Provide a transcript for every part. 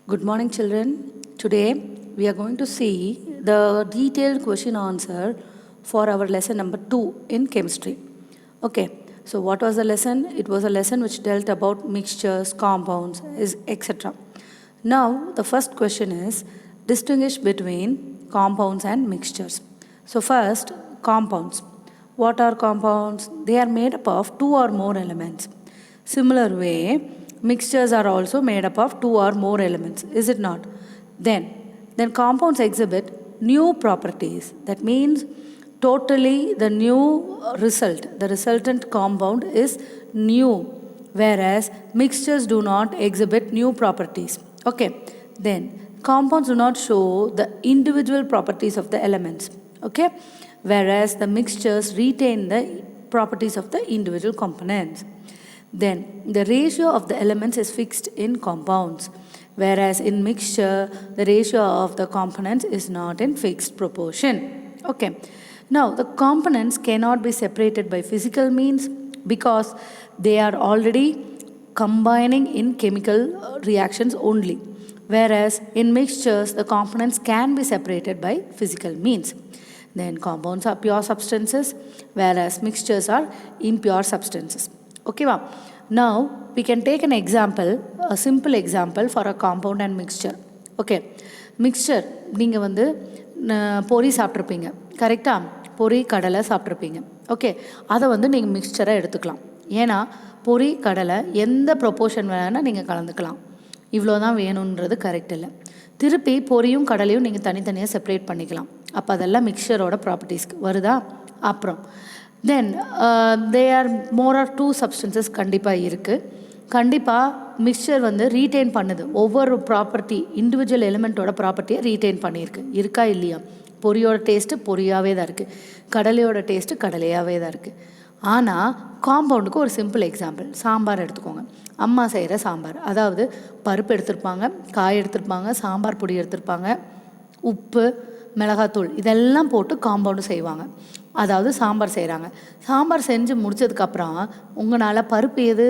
Good morning, children. Today we are going to see the detailed question answer for our lesson number 2 in chemistry. Okay, so what was the lesson? It was a lesson which dealt about mixtures, compounds, etc. Now, the first question is distinguish between compounds and mixtures. So, first, compounds. What are compounds? They are made up of two or more elements. Similar way, mixtures are also made up of two or more elements, is it not? Then compounds exhibit new properties. That means totally the new result, the resultant compound is new, whereas mixtures do not exhibit new properties. Okay, then compounds do not show the individual properties of the elements. Okay, whereas the mixtures retain the properties of the individual components. Then the ratio of the elements is fixed in compounds, whereas in mixture the ratio of the components is not in fixed proportion. Okay, now the components cannot be separated by physical means because they are already combining in chemical reactions only, whereas in mixtures the components can be separated by physical means. Then compounds are pure substances, whereas mixtures are impure substances. Okay, wow. Now we can take an example, a simple example for a compound and mixture. Okay, mixture நீங்கள் வந்து பொரி சாப்பிட்ருப்பீங்க கரெக்டாக, பொரி கடலை சாப்பிட்ருப்பீங்க. Okay, அதை வந்து நீங்கள் மிக்சராக எடுத்துக்கலாம். ஏன்னா பொரி கடலை எந்த ப்ரொப்போர்ஷன் வேணால் நீங்கள் கலந்துக்கலாம். இவ்வளோ தான் வேணுன்றது கரெக்ட் இல்லை. திருப்பி பொரியும் கடலையும் நீங்கள் தனித்தனியாக செப்பரேட் பண்ணிக்கலாம். அப்போ அதெல்லாம் மிக்சரோட ப்ராப்பர்ட்டிஸ்க்கு வருதா? அப்புறம் then they are more or two substances கண்டிப்பாக இருக்குது. கண்டிப்பாக மிக்சர் வந்து ரீட்டைன் பண்ணுது, ஒவ்வொரு ப்ராப்பர்ட்டி இண்டிவிஜுவல் எலிமெண்ட்டோட ப்ராப்பர்ட்டியை ரீட்டைன் பண்ணியிருக்கு. இருக்கா இல்லையா? பொரியோட டேஸ்ட்டு பொரியாகவே தான் இருக்குது, கடலையோட டேஸ்ட்டு கடலையாகவே தான் இருக்குது. ஆனால் காம்பவுண்டுக்கு ஒரு சிம்பிள் எக்ஸாம்பிள், சாம்பார் எடுத்துக்கோங்க. அம்மா செய்கிற சாம்பார், அதாவது பருப்பு எடுத்திருப்பாங்க, காய் எடுத்திருப்பாங்க, சாம்பார் பொடி எடுத்திருப்பாங்க, உப்பு, மிளகாத்தூள் இதெல்லாம் போட்டு காம்பவுண்டு செய்வாங்க. அதாவது சாம்பார் செய்கிறாங்க. சாம்பார் செஞ்சு முடித்ததுக்கப்புறம் உங்களால் பருப்பு எது,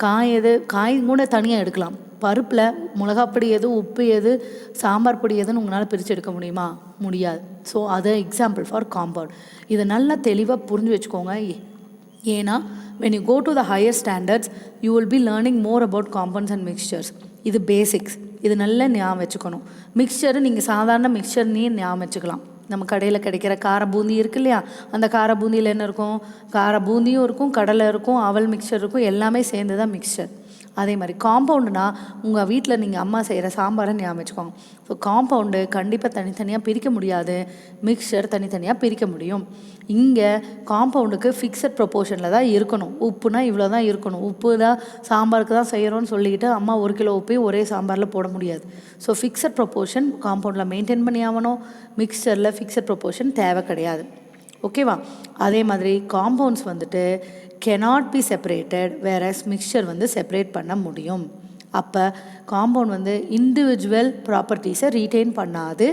காய் எது, காய் கூட தனியாக எடுக்கலாம். பருப்பில் மிளகாப்பொடி எது, உப்பு எது, சாம்பார் பொடி எதுன்னு உங்களால் பிரித்து எடுக்க முடியுமா? முடியாது. ஸோ அது எக்ஸாம்பிள் ஃபார் காம்பவுண்ட். இதை நல்லா தெளிவாக புரிஞ்சு வச்சுக்கோங்க. ஏன்னா when you go to the higher standards you will be learning more about compounds and mixtures. இது பேசிக்ஸ், இது நல்லா ஞாபகம் வச்சுக்கணும். மிக்சரு நீங்கள் சாதாரண மிக்சர்னே ஞாபகம் வச்சுக்கலாம். நம்ம கடையில் கிடைக்கிற கார பூந்தி இருக்கு இல்லையா, அந்த கார பூந்தியில் என்ன இருக்கும்? கார பூந்தியும் இருக்கும், கடலை இருக்கும், அவல் மிக்சர் இருக்கும், எல்லாமே சேர்ந்து தான் மிக்சர். அதே மாதிரி காம்பவுண்டுனா உங்கள் வீட்டில் நீங்கள் அம்மா செய்கிற சாம்பாரை ஞாபகம் வச்சுக்கோங்க. ஸோ காம்பவுண்டு கண்டிப்பாக தனித்தனியாக பிரிக்க முடியாது, மிக்சர் தனித்தனியாக பிரிக்க முடியும். இங்கே காம்பவுண்டுக்கு ஃபிக்ஸட் ப்ரொப்போர்ஷனில் தான் இருக்கணும். உப்புனா இவ்வளோ தான் இருக்கணும், உப்பு தான் சாம்பாருக்கு தான் செய்கிறோன்னு சொல்லிக்கிட்டு அம்மா 1 கிலோ உப்பையும் ஒரே சாம்பாரில் போட முடியாது. ஸோ ஃபிக்ஸட் ப்ரொப்போர்ஷன் காம்பவுண்டில் மெயின்டைன் பண்ணி ஆகணும், மிக்சரில் ஃபிக்ஸட் ப்ரொப்போர்ஷன் தேவை கிடையாது. ஓகேவா? அதே மாதிரி காம்பவுண்ட்ஸ் வந்துட்டு cannot be separated, whereas mixture வந்து செப்பரேட் பண்ண முடியும். அப்போ காம்பவுண்ட் வந்து இண்டிவிஜுவல் ப்ராப்பர்ட்டிஸை ரீட்டைன் பண்ணாது,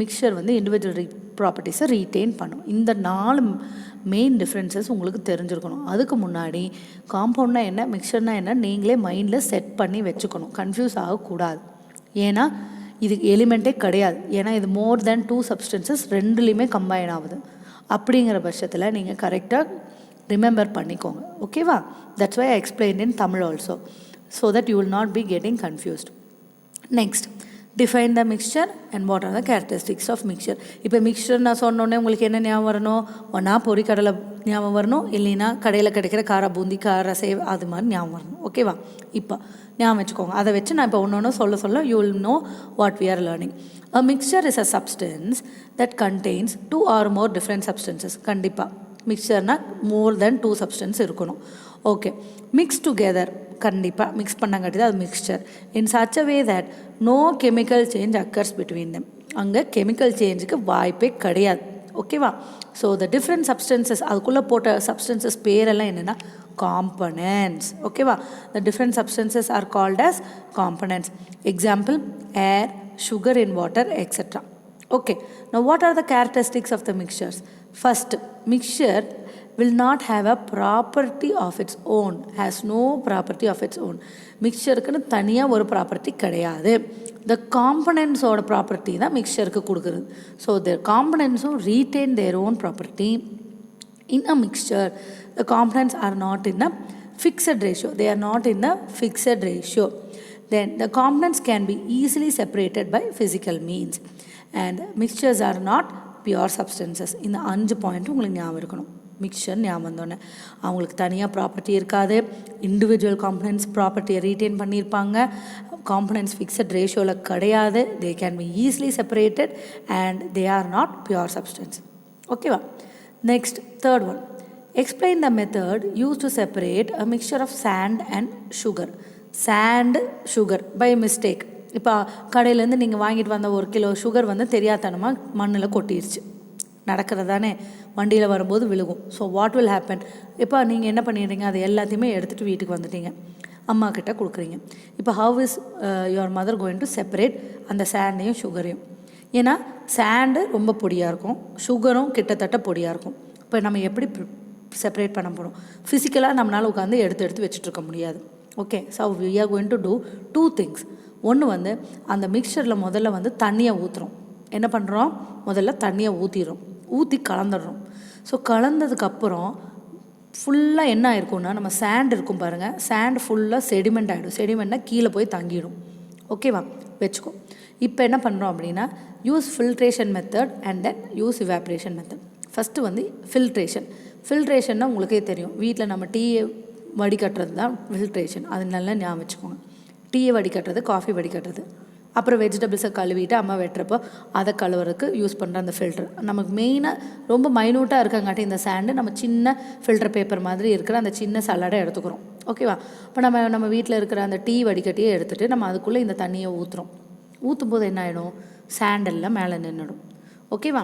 மிக்சர் வந்து இண்டிவிஜுவல் ப்ராப்பர்ட்டிஸை ரீட்டைன் பண்ணும். இந்த 4 மெயின் டிஃப்ரென்சஸ் உங்களுக்கு தெரிஞ்சிருக்கணும். அதுக்கு முன்னாடி காம்பவுண்ட்னா என்ன, மிக்சர்னா என்ன நீங்களே மைண்டில் செட் பண்ணி வச்சுக்கணும், கன்ஃபியூஸ் ஆகக்கூடாது. ஏன்னா இது எலிமெண்ட்டே கிடையாது. ஏன்னா இது மோர் தேன் 2 சப்ஸ்டன்சஸ் ரெண்டுலேயுமே கம்பைன் ஆகுது. அப்படிங்கிற பட்சத்தில் நீங்கள் கரெக்டாக ரிமெம்பர் பண்ணிக்கோங்க. ஓகேவா? That's why I explained in Tamil also, so that you will not be getting confused. Next, define the mixture and what are the characteristics of mixture. இப்போ மிக்சர் நான் சொன்னோன்னே உங்களுக்கு என்ன ஞாபகம் வரணும்? ஒன்றா பொரி கடலை ஞாபகம் வரணும், இல்லைன்னா கடையில் கிடைக்கிற கார பூந்தி, கார சேவ், அது மாதிரி ஞாபகம் வரணும். ஓகேவா? இப்போ ஞாபகம் வச்சுக்கோங்க. அதை வச்சு நான் இப்போ ஒன்று சொல்ல you will know what we are learning. A mixture is a substance that contains 2 or more different substances. கண்டிப்பாக மிக்சர்னா மோர் தென் 2 சப்ஸ்டன்ஸ் இருக்கணும். ஓகே, மிக்ஸ் டுகெதர், கண்டிப்பாக மிக்ஸ் பண்ணங்காட்டி தான் அது மிக்சர். In such a way that no chemical change occurs between them. அங்கே chemical சேஞ்சுக்கு வாய்ப்பே கிடையாது. ஓகேவா? ஸோ த டிஃப்ரெண்ட் சப்ஸ்டன்சஸ், அதுக்குள்ளே போட்ட சப்ஸ்டன்சஸ் பேரெல்லாம் என்னென்னா காம்பனன்ட்ஸ். ஓகேவா? The different substances are called as components. Example, air, sugar in water, etc. Okay, now what are the characteristics of the mixtures? First, mixture will not have a property of its own, has no property of its own. மிக்சருக்குன்னு தனியாக ஒரு property கிடையாது. the components ஓட property தான் மிக்சருக்கு கொடுக்குறது. So the componentsம் retain their own property. In a mixture, the components are not in a fixed ratio. They are not in a fixed ratio. Then the components can be easily separated by physical means. And mixtures are not pure substances. இந்த 5 point உங்களுக்கு ஞாபகம் இருக்கணும். Mixer ஞாபகம் வந்தோடனே அவங்களுக்கு தனியாக ப்ராப்பர்ட்டி இருக்காது, இண்டிவிஜுவல் காம்பனன்ட்ஸ் ப்ராப்பர்ட்டியை ரீட்டைன் பண்ணியிருப்பாங்க, காம்பனன்ட்ஸ் ஃபிக்ஸட் ரேஷியோவில் கிடையாது, they can be easily separated and they are not pure substance. ஓகேவா? Next third one, explain the method use to separate a mixture of sand and sugar. Sand sugar by mistake. இப்போ கடையிலேருந்து நீங்கள் வாங்கிட்டு வந்த 1 kilo sugar வந்து தெரியாதனமாக மண்ணில் கொட்டிடுச்சு. நடக்கிறதானே, வண்டியில் வரும்போது விழுகும். So what will happen? இப்போ நீங்கள் என்ன பண்ணிடுறீங்க, அது எல்லாத்தையுமே எடுத்துகிட்டு வீட்டுக்கு வந்துட்டீங்க, அம்மா கிட்ட கொடுக்குறீங்க. இப்போ how is your mother going to separate அந்த சாண்டையும் சுகரையும்? ஏன்னா சாண்டு ரொம்ப பொடியாக இருக்கும், சுகரும் கிட்டத்தட்ட பொடியாக இருக்கும். இப்போ நம்ம எப்படி செப்பரேட் பண்ண போகிறோம்? ஃபிசிக்கலாக நம்மளால் உட்காந்து எடுத்து வச்சுட்ருக்க முடியாது. Okay, so we are going to do 2 things. ஒன்று வந்து அந்த மிக்சரில் முதல்ல வந்து தண்ணியை ஊற்றுறோம். என்ன பண்ணுறோம்? முதல்ல தண்ணியை ஊற்றி கலந்துடுறோம். ஸோ கலந்ததுக்கப்புறம் ஃபுல்லாக என்ன ஆயிருக்கும்னா, நம்ம சாண்ட் இருக்கும் பாருங்கள், சாண்ட் ஃபுல்லாக செடிமெண்ட் ஆகிடும். செடிமெண்ட்னா கீழே போய் தங்கிடும். ஓகேவா? வச்சுக்கோ. இப்போ என்ன பண்ணுறோம் அப்படின்னா, use filtration method and then use evaporation method. First வந்து ஃபில்ட்ரேஷன். ஃபில்ட்ரேஷன்னா உங்களுக்கே தெரியும், வீட்டில் நம்ம டீயை வடிகட்டுறது தான் ஃபில்ட்ரேஷன். அது நல்லா ஞாபகம் வச்சுக்கோங்க. டீயை வடிகட்டுறது, காஃபி வடிகட்டுறது, அப்புறம் வெஜிடபிள்ஸை கழுவிட்டு அம்மா வெட்டுறப்போ அதை கழுவுறதுக்கு யூஸ் பண்ணுற அந்த ஃபில்டர். நமக்கு மெயினாக ரொம்ப மைனூட்டாக இருக்கங்காட்டி இந்த சாண்டு நம்ம சின்ன ஃபில்டர் பேப்பர் மாதிரி இருக்கிற அந்த சின்ன சலாடை எடுத்துக்கிறோம். ஓகேவா? இப்போ நம்ம வீட்டில் இருக்கிற அந்த டீ வடிகட்டியே எடுத்துகிட்டு நம்ம அதுக்குள்ளே இந்த தண்ணியை ஊற்றுறோம். ஊற்றும் போது என்ன ஆகிடும்? சாண்டெல்லாம் மேலே நின்றுடும். ஓகேவா?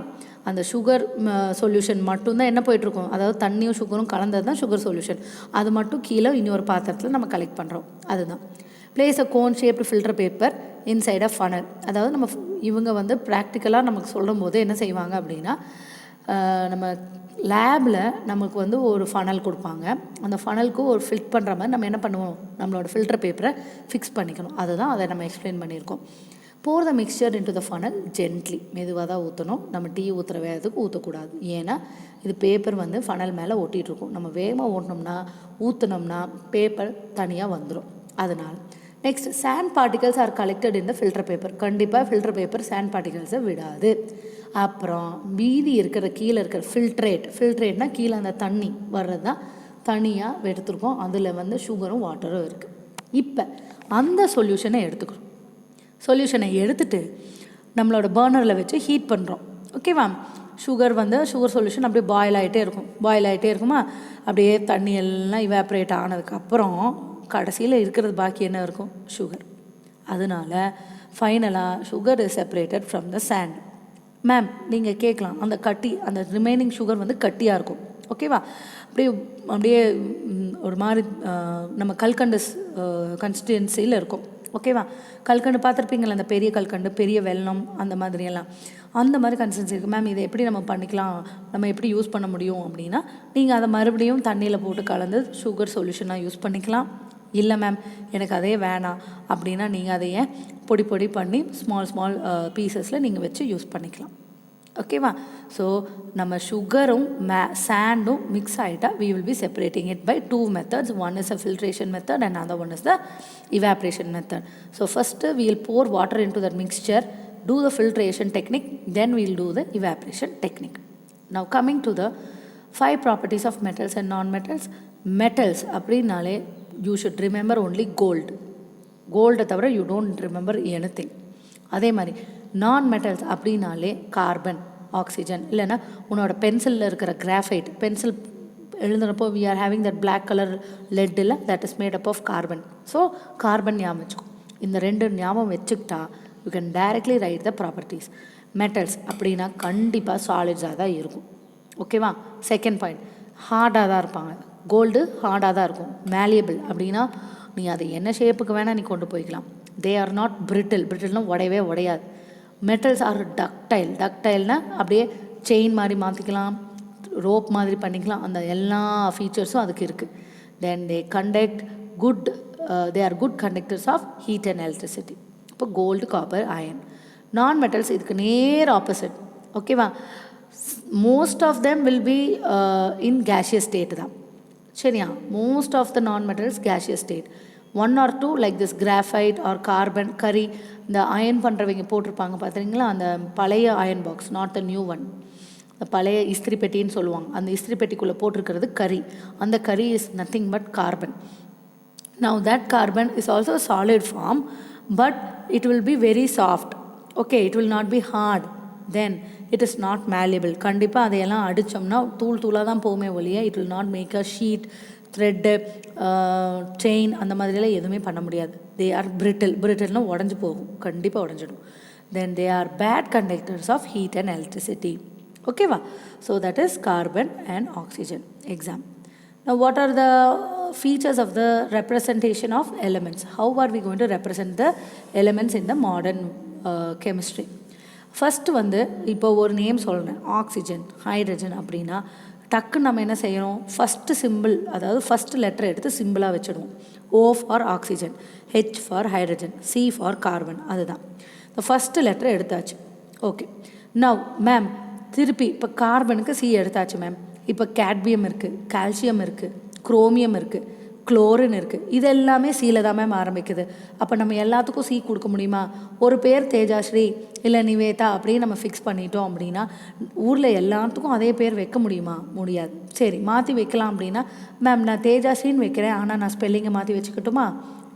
அந்த சுகர் சொல்யூஷன் மட்டும்தான் என்ன போயிட்டுருக்கோம், அதாவது தண்ணியும் சுகரும் கலந்தது தான் சுகர் சொல்யூஷன். அது மட்டும் கீழே இன்னொரு பாத்திரத்தில் நம்ம கலெக்ட் பண்ணுறோம். அதுதான். Place a cone shaped filter paper inside a funnel. அதாவது நம்ம இவங்க வந்து ப்ராக்டிக்கலாக நமக்கு சொல்லும் போது என்ன செய்வாங்க அப்படின்னா, நம்ம லேபில் நமக்கு வந்து ஒரு ஃபனல் கொடுப்பாங்க. அந்த ஃபனலுக்கு ஒரு ஃபிட் பண்ணுற மாதிரி நம்ம என்ன பண்ணுவோம், நம்மளோட ஃபில்டர் பேப்பரை ஃபிக்ஸ் பண்ணிக்கணும். அதுதான் அதை நம்ம எக்ஸ்பிளைன் பண்ணியிருக்கோம். Pour the mixture into the funnel gently. மெதுவாக தான் ஊற்றணும். நம்ம டீ ஊற்றுற வேகத்துக்கு ஊற்றக்கூடாது. ஏன்னா இது பேப்பர் வந்து ஃபனல் மேலே ஒட்டிகிட்ருக்கும். நம்ம வேகமாக ஊற்றினோம்னா பேப்பர் தனியாக வந்துடும். அதனால் next, sand particles are collected in the filter paper. கண்டிப்பாக ஃபில்டர் பேப்பர் சாண்ட் பார்ட்டிகல்ஸை விடாது. அப்புறம் மீதி இருக்கிற கீழே இருக்கிற ஃபில்ட்ரேட்னா கீழே அந்த தண்ணி வர்றது தான் தனியாக எடுத்துருக்கோம். அதில் வந்து சுகரும் வாட்டரும் இருக்குது. இப்போ அந்த சொல்யூஷனை எடுத்துகிட்டு நம்மளோட பர்னரில் வச்சு ஹீட் பண்ணுறோம். ஓகேவா? சுகர் சொல்யூஷன் அப்படியே பாயில் ஆகிட்டே இருக்குமா, அப்படியே தண்ணி எல்லாம் இவாப்ரேட் ஆனதுக்கப்புறம் கடைசியில் இருக்கிறது பாக்கி என்ன இருக்கும்? சுகர். அதனால ஃபைனலாக sugar is separated from the sand. Ma'am நீங்கள் கேட்கலாம், அந்த ரிமைனிங் சுகர் வந்து கட்டியாக இருக்கும். ஓகேவா? அப்படியே ஒரு மாதிரி நம்ம கல்கண்டு கன்ஸ்டிடென்சியில் இருக்கும். ஓகேவா? கல்கண்டு பார்த்துருப்பீங்களா, அந்த பெரிய கல்கண்டு, பெரிய வெல்லம், அந்த மாதிரியெல்லாம் அந்த மாதிரி கன்சிஸ்டன்சி இருக்குது. மேம் இதை எப்படி நம்ம பண்ணிக்கலாம், நம்ம எப்படி யூஸ் பண்ண முடியும் அப்படின்னா, நீங்கள் அதை மறுபடியும் தண்ணியில் போட்டு கலந்து சுகர் சொல்யூஷனாக யூஸ் பண்ணிக்கலாம். இல்லை மேம் எனக்கு அதே வேணாம் அப்படின்னா நீங்கள் அதையே பொடி பண்ணி ஸ்மால் பீசஸில் நீங்கள் வச்சு யூஸ் பண்ணிக்கலாம். ஓகேவா? ஸோ நம்ம சுகரும் சாண்டும் மிக்ஸ் ஆகிட்டா we will be separating it by 2 methods. One is a filtration method and another one is the evaporation method. So first we will pour water into that mixture, do the filtration technique, then we will do the evaporation technique. Now coming to the 5 properties of metals and non-metals. Metals அப்படின்னாலே you should remember only கோல்டை தவிர you don't remember anything. அதே மாதிரி நான் metals அப்படின்னாலே carbon, oxygen, இல்லைன்னா உன்னோட பென்சிலில் இருக்கிற கிராஃபைட், பென்சில் எழுதுனப்போ we are having that black color lead இல்லை, that is made up of carbon. So carbon ஞாபகம் வச்சுக்கோ. இந்த 2 ஞாபகம் வச்சுக்கிட்டா you can directly write the properties. Metals அப்படின்னா கண்டிப்பாக சாலிட்ஸாக தான் இருக்கும். ஓகேவா? செகண்ட் பாயிண்ட், ஹார்டாக தான் இருப்பாங்க. கோல்டு ஹார்டாக தான் இருக்கும். மேலியபிள் அப்படின்னா நீ அதை என்ன ஷேப்புக்கு வேணால் நீ கொண்டு போய்க்கலாம். தே ஆர் நாட் பிரிட்டில்னால் உடையாது. மெட்டல்ஸ் ஆர் டக்டைல்னால் அப்படியே செயின் மாதிரி மாற்றிக்கலாம், ரோப் மாதிரி பண்ணிக்கலாம். அந்த எல்லா ஃபீச்சர்ஸும் அதுக்கு இருக்குது. Then they are good conductors of heat and electricity. இப்போ gold, copper, iron. Non metals இதுக்கு நேர் ஆப்போசிட். ஓகேவா? Most of them will be in gaseous state தான். சரியா? Most of the non metals gaseous state. 1 or 2 like this graphite or carbon, கரி, இந்த iron பண்ணுறவங்க போட்டிருப்பாங்க பார்த்தீங்களா, அந்த பழைய iron box, not the new one. இந்த பழைய இஸ்திரி பெட்டின்னு சொல்லுவாங்க. அந்த இஸ்திரி பெட்டிக்குள்ளே போட்டிருக்கிறது கரி. அந்த கரி is nothing but carbon. Now that carbon is also a solid form, but it will be very soft. Okay, it will not be hard. Then it is not malleable. கண்டிப்பாக அதையெல்லாம் அடித்தோம்னா தூள் தூளாக தான் போகுமே ஒழிய it will not make a sheet, thread, chain அந்த மாதிரியெல்லாம் எதுவுமே பண்ண முடியாது. தே ஆர் பிரிட்டில்னா உடஞ்சி போகும், கண்டிப்பாக உடஞ்சிடும். Then they are bad conductors of heat and electricity. ஓகேவா? So that is carbon and oxygen. Exam. Now what are the features of the representation of elements? How are we going to represent the elements in the modern chemistry? First வந்து இப்போ ஒரு name சொல்கிறேன், oxygen, hydrogen அப்படின்னா டக்கு நம்ம என்ன செய்யணும், first simple, அதாவது ஃபஸ்ட்டு லெட்டர் எடுத்து சிம்பிளாக வச்சுடுவோம். O for oxygen, H for hydrogen, C for carbon. அதுதான் இந்த ஃபஸ்ட்டு லெட்டர் எடுத்தாச்சு. ஓகே. நவ் மேம் திருப்பி இப்போ கார்பனுக்கு C எடுத்தாச்சு மேம். இப்போ கேட்மியம் இருக்குது, கால்சியம் இருக்குது, குரோமியம் இருக்குது, குளோரின் இருக்குது. இது எல்லாமே சீல தான் மேம் ஆரம்பிக்குது. அப்போ நம்ம எல்லாத்துக்கும் சி கொடுக்க முடியுமா? ஒரு பேர் தேஜாஸ்ரீ இல்லை நிவேதா அப்படின்னு நம்ம ஃபிக்ஸ் பண்ணிட்டோம் அப்படின்னா ஊரில் எல்லாத்துக்கும் அதே பேர் வைக்க முடியுமா? முடியாது. சரி, மாற்றி வைக்கலாம் அப்படின்னா மேம் நான் தேஜாஸ்ரீன்னு வைக்கிறேன், ஆனால் நான் ஸ்பெல்லிங்கை மாற்றி வச்சுக்கட்டுமா?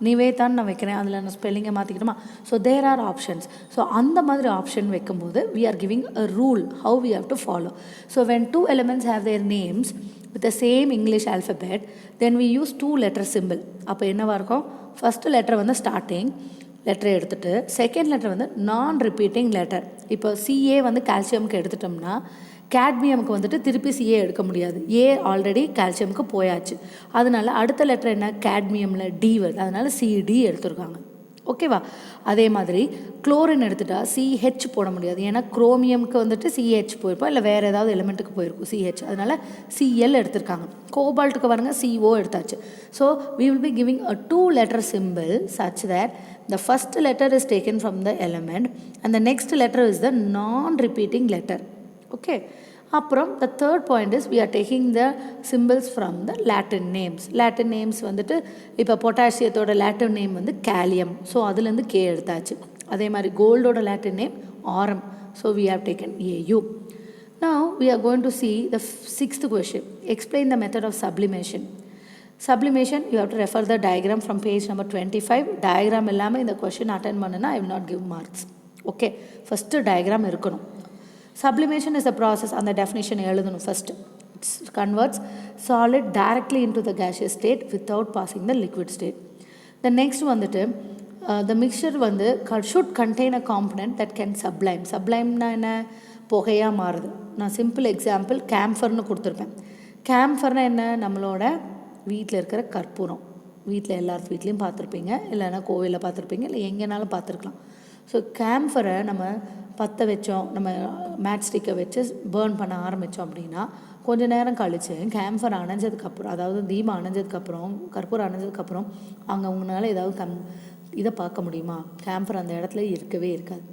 நிவேதான்னு நான் வைக்கிறேன், அதில் நான் ஸ்பெல்லிங்கை மாற்றிக்கிட்டோமா? So there are options. So அந்த மாதிரி ஆப்ஷன் வைக்கும்போது we are giving a rule how we have to follow. So when 2 elements have their names with the same English alphabet, then we use 2 letter symbol. அப்போ என்னவாக இருக்கும், first letter வந்து starting லெட்டரை எடுத்துகிட்டு second letter வந்து நான் repeating letter. இப்போ CA வந்து கால்சியமுக்கு எடுத்துட்டோம்னா கேட்மியமுக்கு வந்துட்டு திருப்பி சிஏ எடுக்க முடியாது, ஏ ஆல்ரெடி கால்சியமுக்கு போயாச்சு. அதனால அடுத்த லெட்டர் என்ன, கேட்மியமில் டி வருது, அதனால சிடி எடுத்துருக்காங்க. ஓகேவா? அதே மாதிரி குளோரின் எடுத்துட்டா சிஹெச் போட முடியாது, ஏன்னா குரோமியமுக்கு வந்துட்டு சிஹெச் போயிருப்போம், இல்லை வேறு ஏதாவது எலிமெண்ட்டுக்கு போயிருக்கும் சிஹெச், அதனால் சிஎல் எடுத்திருக்காங்க. கோபால்ட்டுக்கு பாருங்க சிஓ எடுத்தாச்சு. So we will be giving a 2 letter symbol such that the first letter is taken from the element and the next letter is the non-repeating letter. Okay. அப்புறம் the third point is we are taking the symbols from the Latin names. Latin names வந்துட்டு இப்போ பொட்டாசியத்தோட Latin name வந்து gallium, so அதுலேருந்து K எடுத்தாச்சு. அதே மாதிரி கோல்டோட Latin name ஆரம், so we have taken AU. Now we are going to see the 6th question. Explain the method of sublimation. Sublimation, you have to refer the diagram from page number 25. Diagram இல்லாமல் இந்த question attend பண்ணுன்னா I will not give marks. Okay. First diagram இருக்கணும். Sublimation is a process, அந்த definition எழுதணும் first. It converts solid directly into the gaseous state without passing the liquid state. The next வந்துட்டு the mixture வந்து should contain a component that can sublime. Sublimeனா என்ன, புகையாக மாறுது. நான் simple example கேம்ஃபர்னு கொடுத்துருப்பேன். கேம்ஃபர்னா என்ன, நம்மளோட வீட்டில் இருக்கிற கற்பூரம். வீட்டில் எல்லார் வீட்லேயும் பார்த்துருப்பீங்க, இல்லைன்னா கோவிலில் பார்த்துருப்பீங்க, இல்லை எங்கேனாலும் பார்த்துருக்கலாம். ஸோ கேம்ஃபரை நம்ம பற்ற வச்சோம், நம்ம மேட் ஸ்டிக்கை வச்சு பேர்ன் பண்ண ஆரம்பித்தோம் அப்படின்னா கொஞ்சம் நேரம் கழித்து கேம்ஃபர் அணைஞ்சதுக்கப்புறம், அதாவது தீபம் அணைஞ்சதுக்கப்புறம், கற்பூரம் அணைஞ்சதுக்கப்புறம் அங்கே உங்களால் ஏதாவது இதை பார்க்க முடியுமா? கேம்ஃபர் அந்த இடத்துல இருக்கவே இருக்காது.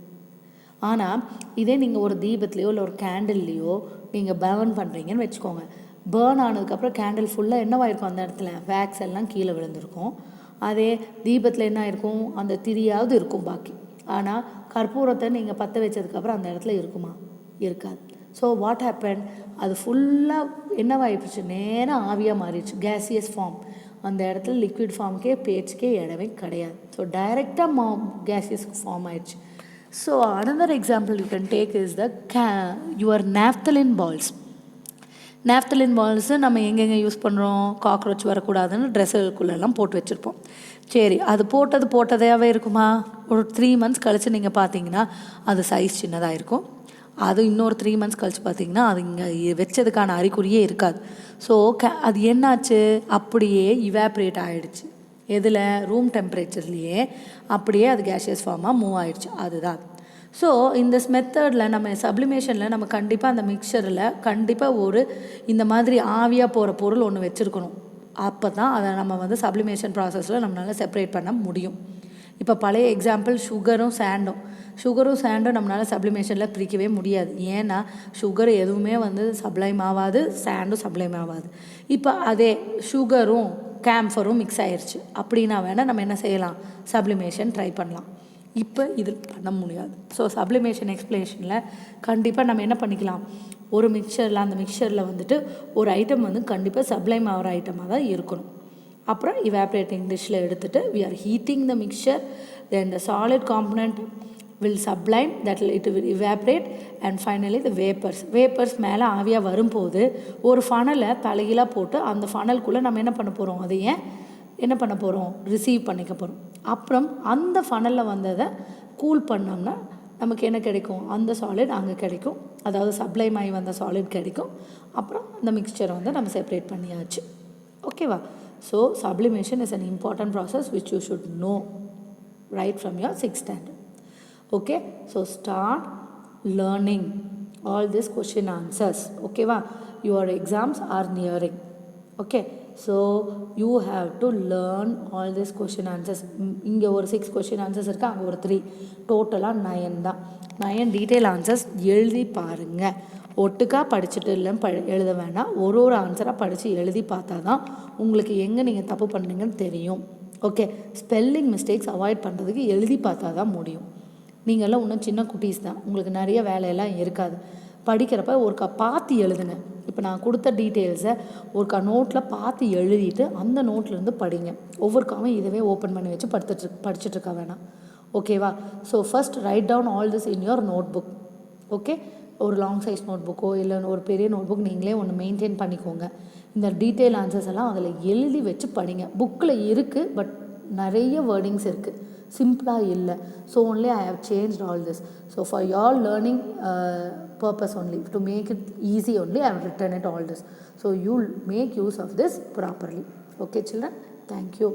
ஆனால் இதே நீங்கள் ஒரு தீபத்துலேயோ இல்லை ஒரு கேண்டில்லையோ நீங்கள் பேர்ன் பண்ணுறீங்கன்னு வச்சுக்கோங்க. பேர்ன் ஆனதுக்கப்புறம் கேண்டில் ஃபுல்லாக என்னவாயிருக்கும், அந்த இடத்துல வேக்ஸ் எல்லாம் கீழே விழுந்திருக்கும். அதே தீபத்தில் என்ன ஆயிருக்கும், அந்த திரியாவது இருக்கும் பாக்கி. ஆனால் கற்பூரத்தை நீங்கள் பற்ற வச்சதுக்கப்புறம் அந்த இடத்துல இருக்குமா? இருக்காது. ஸோ வாட் ஹேப்பன், அது ஃபுல்லாக என்னவாயிடுச்சு, நேராக ஆவியாக மாறிடுச்சு, கேசியஸ் ஃபார்ம். அந்த இடத்துல லிக்விட் ஃபார்முக்கே பேச்சுக்கே இடமே கிடையாது. ஸோ டைரெக்டாக கேசியஸ் ஃபார்ம் ஆயிடுச்சு. So another example you can take is the your naphthalene balls. Naphthalene balls நம்ம எங்கெங்கே யூஸ் பண்ணுறோம், காக்ரோச் வரக்கூடாதுன்னு ட்ரெஸ்ஸுக்குள்ளெல்லாம் போட்டு வச்சுருப்போம். சரி, அது போட்டதாகவே இருக்குமா? ஒரு 3 months கழித்து நீங்கள் பார்த்தீங்கன்னா அது சைஸ் சின்னதாக இருக்கும். அது இன்னொரு 3 months கழித்து பார்த்தீங்கன்னா அது இங்கே வச்சதுக்கான அறிகுறியே இருக்காது. ஸோ அது என்னாச்சு, அப்படியே இவாப்ரேட் ஆகிடுச்சு. எதில், ரூம் டெம்பரேச்சர்லேயே அப்படியே அது கேஷியஸ் ஃபார்மாக மூவ் ஆகிடுச்சு. அதுதான். ஸோ இந்த மெத்தடில் நம்ம சப்ளிமேஷனில் நம்ம கண்டிப்பாக அந்த மிக்சரில் கண்டிப்பாக ஒரு இந்த மாதிரி ஆவியாக போகிற பொருள் ஒன்று வச்சுருக்கணும். அப்போ தான் அதை நம்ம வந்து சப்ளிமேஷன் ப்ராசஸில் நம்மளால் செப்பரேட் பண்ண முடியும். இப்போ பழைய எக்ஸாம்பிள் சுகரும் சாண்டும் நம்மளால் சப்ளிமேஷனில் பிரிக்கவே முடியாது. ஏன்னா சுகர் எதுவுமே வந்து சப்ளைம் ஆகாது, சாண்டும் சப்ளைம் ஆகாது. இப்போ அதே சுகரும் கேம்ஃபரும் மிக்ஸ் ஆயிடுச்சு அப்படின்னா வேணால் நம்ம என்ன செய்யலாம், சப்ளிமேஷன் ட்ரை பண்ணலாம். இப்போ இது பண்ண முடியாது. ஸோ சப்ளிமேஷன் எக்ஸ்பிளேஷனில் கண்டிப்பாக நம்ம என்ன பண்ணிக்கலாம், ஒரு மிக்சரில் அந்த மிக்சரில் வந்துட்டு ஒரு ஐட்டம் வந்து கண்டிப்பாக சப்ளைம் ஆகிற ஐட்டமாக தான் இருக்கணும். அப்புறம் இவாப்ரேட்டிங் டிஷ்ஷில் எடுத்துகிட்டு we are heating the mixture, then the solid component will sublime, that it will evaporate, and finally the vapors மேலே ஆவியாக வரும்போது ஒரு ஃபனலை தலைகீழாக போட்டு அந்த ஃபனலுக்குள்ளே நம்ம என்ன பண்ண போகிறோம், அதை என்ன பண்ண போகிறோம், ரிசீவ் பண்ணிக்க போகிறோம். அப்புறம் அந்த ஃபனலில் வந்ததை கூல் பண்ணோம்னா நமக்கு என்ன கிடைக்கும், அந்த சாலிட் அங்கே கிடைக்கும், அதாவது சப்ளைம் ஆகி வந்த சாலிட் கிடைக்கும். அப்புறம் அந்த மிக்சரை வந்து நம்ம செப்பரேட் பண்ணியாச்சு. ஓகேவா? So sublimation is an important process which you should know right from your 6th standard. Okay, so start learning all these question answers. ஓகேவா? your exams are nearing. Okay, so you have to learn all these question answers. இங்கே ஒரு 6 question answers இருக்குது, அங்கே ஒரு 3, டோட்டலாக 9 தான். 9 detail answers எழுதி பாருங்கள். ஒட்டுக்காக படிச்சுட்டு இல்லை எழுத வேண்டாம், ஒரு ஆன்சராக படித்து எழுதி பார்த்தா தான் உங்களுக்கு எங்கே நீங்கள் தப்பு பண்ணுறீங்கன்னு தெரியும். ஓகே, ஸ்பெல்லிங் மிஸ்டேக்ஸ் அவாய்ட் பண்ணுறதுக்கு எழுதி பார்த்தா தான் முடியும். நீங்கள்லாம் இன்னும் சின்ன குட்டீஸ் தான், உங்களுக்கு நிறைய வேலையெல்லாம் இருக்காது. படிக்கிறப்ப ஒருக்கா பார்த்து எழுதுங்க. இப்போ நான் கொடுத்த டீட்டெயில்ஸை ஒருக்கா நோட்டில் பார்த்து எழுதிட்டு அந்த நோட்லேருந்து படிங்க. ஒவ்வொருக்காவும் இதவே ஓப்பன் பண்ணி வச்சு படிச்சுட்ருக்க வேணாம். ஓகேவா? So first write down all this in your notebook. Okay, ஒரு லாங் சைஸ் நோட் புக்கோ இல்லை ஒரு பெரிய நோட் புக் நீங்களே ஒன்று மெயின்டைன் பண்ணிக்கோங்க. இந்த டீட்டெயில் ஆன்சர்ஸ் எல்லாம் அதில் எழுதி வச்சு படிங்க. புக்கில் இருக்குது, பட் நிறைய வேர்டிங்ஸ் இருக்குது, சிம்பிளாக இல்லை. So only I have changed all this. So for your learning purpose only, to make it easy only, I have written it all this. So you'll make use of this properly. Okay children, thank you.